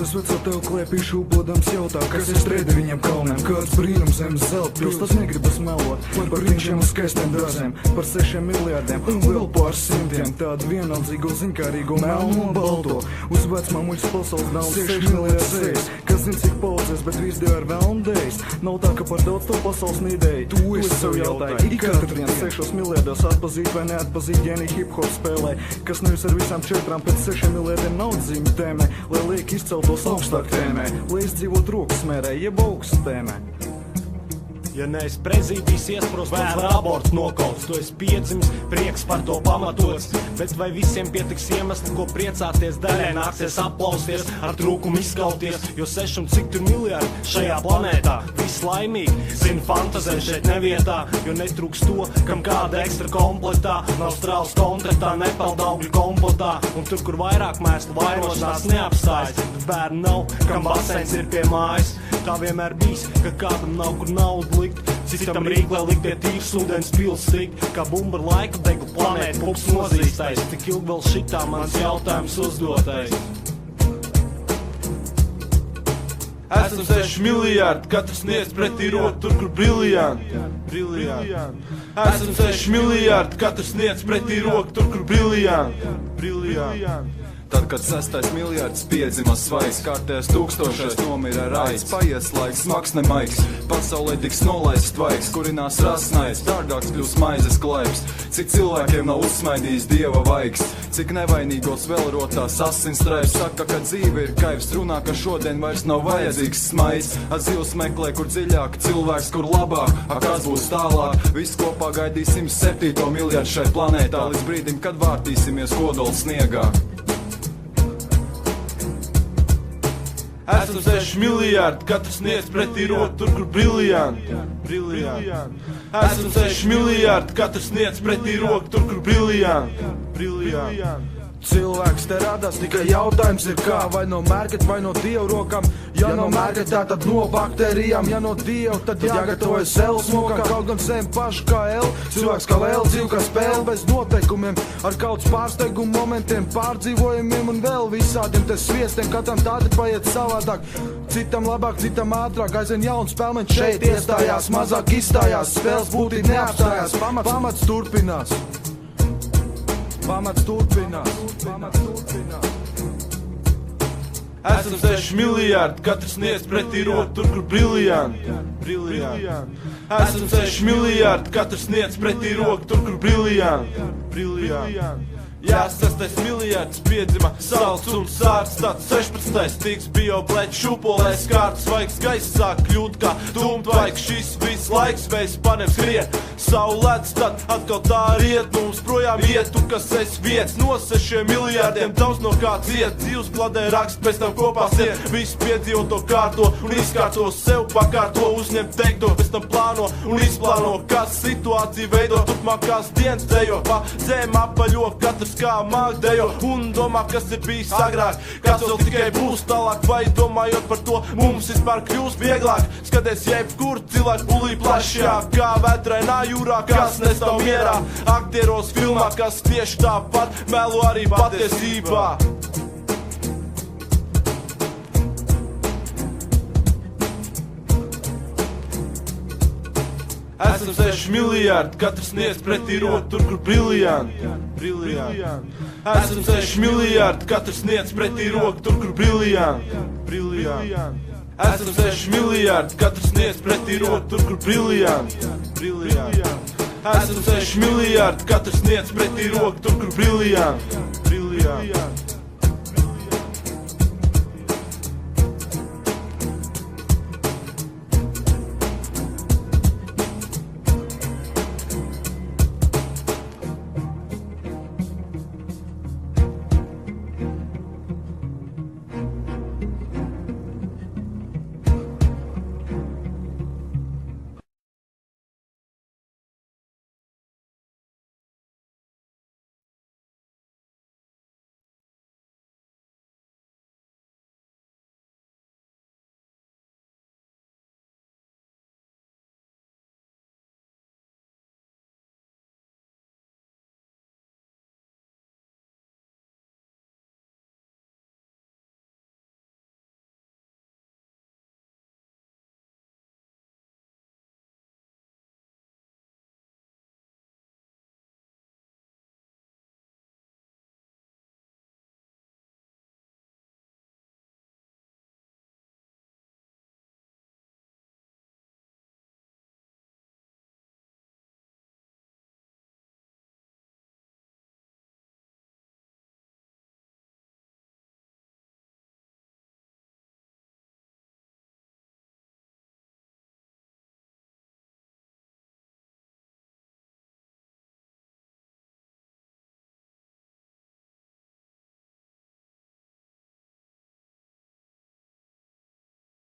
es veco tev klēpīšu upodams jautā, kas ir strēdi viņam kalniem, kāds brīnums zem zelta pils, tas negribas melot, par riņšiem un skaistiem dārziem, par 6 miljārdiem un vēl pār simtiem, tādu vienaldzīgo zinkārīgo melnu un balto, uz vecmāmuļas pasaules nav 6 miljārdi sejas, kas zin cik paudzēs, bet viss divi ar velnu dējas, nav tā, ka par daudz to pasaules nīdēji, tu esi sev jautāji, ik katru dienu 6 miljārdos atpazīt vai neatpazīt ģeni hip-hop spēlē, kas nevis ar visām 4 pēc 6 miljārdiem naudas zīmju tēmē, lai liek izceltos augstāk tēmē, lai izdzīvot rokas mērē, jeb augstu tēmē. Ja neesi prezidijs iesprost vēl abortu nokauts, tu esi piedzimis, prieks par to pamatots, bet vai visiem pietiks iemesli, ko priecāties, daļai nāksies aplausties, ar trūkumu izskauties, jo 6 un cik tur miljārdi šajā planētā, viss laimīgi, zina fantazē šeit nevietā, jo netrūks to, kam kāda ekstra komplektā, nav strāls kontraktā, nepeld augļu kompotā, un tur, kur vairāk mēslu vairošanās neapstājas, bet bērni nav, kam baseins ir pie mājas, tā vienmēr bijis, ka kādam nav kur naudu likt, citam rīk, lai likt pie tīrs ūdens pils sikt, kā bumba ar laiku deglu planētu pups nozīstais, tik ilgi vēl šitā mans jautājums uzdotais. Esam 6 miljārdi, katrs sniedz pretī roku tur, kur briljanti. Esam 6 miljārdi, katrs sniedz pretī roku tur, kur briljanti. Tad, kad 6. miljārds piedzima svaigs, kārtējais 1000 nomira raids, paies laiks, smags nemaiks, pasaulē tiks nolaists tvaiks, kurinās rasnais, dārgāks kļūs maizes klaips, cik cilvēkiem nav uzsmaidījis dieva vaigs, cik nevainīgos vēl rotās asinsstraips, saka, ka dzīve ir kaivs, runā, ka šodien vairs nav vajadzīgs smaids, zivs meklē, kur dziļāk, cilvēks, kur labāk, kas būs tālāk, viss kopā gaidīsim 7. miljārdu šai planētā, līdz brīdim, kad vārtīsimies kodols sniegā. Esam 6 miljārdi, katrs sniedz pretī roku tur, kur briljanti. Esam 6 miljārdi, katrs sniedz pretī roku tur, kur briljanti. Cilvēks te radās, tikai jautājums ir kā, vai no mērķet, vai no dievu rokām. Ja no mērķetā, tad no baktērijām, ja no dievu, tad jāgatavojas L smokām. Kaut gan zem paši kā L, cilvēks kā L, dzīv kā spēle bez noteikumiem, ar kauts pārsteigumu momentiem, pārdzīvojumiem un vēl visādiem te sviestiem, katram tādi paiet savādāk. Citam labāk, citam ātrāk, aizvien jauns spēlmeņš šeit iestājās, mazāk izstājās, spēles būtība neapstājās, pamats turpinās. Pamats turpinās. Esam 6 miljārdi, katrs sniedz pretī roku tur, kur briljanti. Esam 6 miljārdi, katrs sniedz pretī roku tur, kur briljanti. Jā, 6. miljārds piedzima salts un sārts, tāds 16. tiks bio blēt šupolēs kārtas, vaigs gaiss sāk kļūt kā tumtvaigs, šis viss laiks mēs panem skriet, saulēts tad atkal tā riet, mums projām iet, tu kas esi vietas, no 6 miljārdiem daudz no kā ciet, dzīvs kladē rakst, pēc tam kopā siet, viss piedzīvo to kārto un izkārto sev pakārto, uzņem teikto, pēc tam plāno un izplāno, kas situācija veido, turpmākās dienas dejo, pa zem apaļo, katrs kā mākdejo un domā, kas ir bijis agrāk, kas vēl tikai būs tālāk, vai domājot par to, mums vispār kļūs vieglāk, skaties jebkur cilvēku pulī plašajā, kā vētrainā jūrā, kas nestāv mierā, aktieros filmā, kas tieši tāpat melo arī patiesībā. Esam 6 miljārdi, katrs sniedz pretī roku tur, kur briljanti. Esam 6 miljārdi, katrs sniedz pretī roku tur, kur briljanti. Esam 6 miljārdi, katrs sniedz pretī roku tur, kur briljanti. Esam 6 miljārdi, katrs sniedz pretī roku tur, kur briljanti.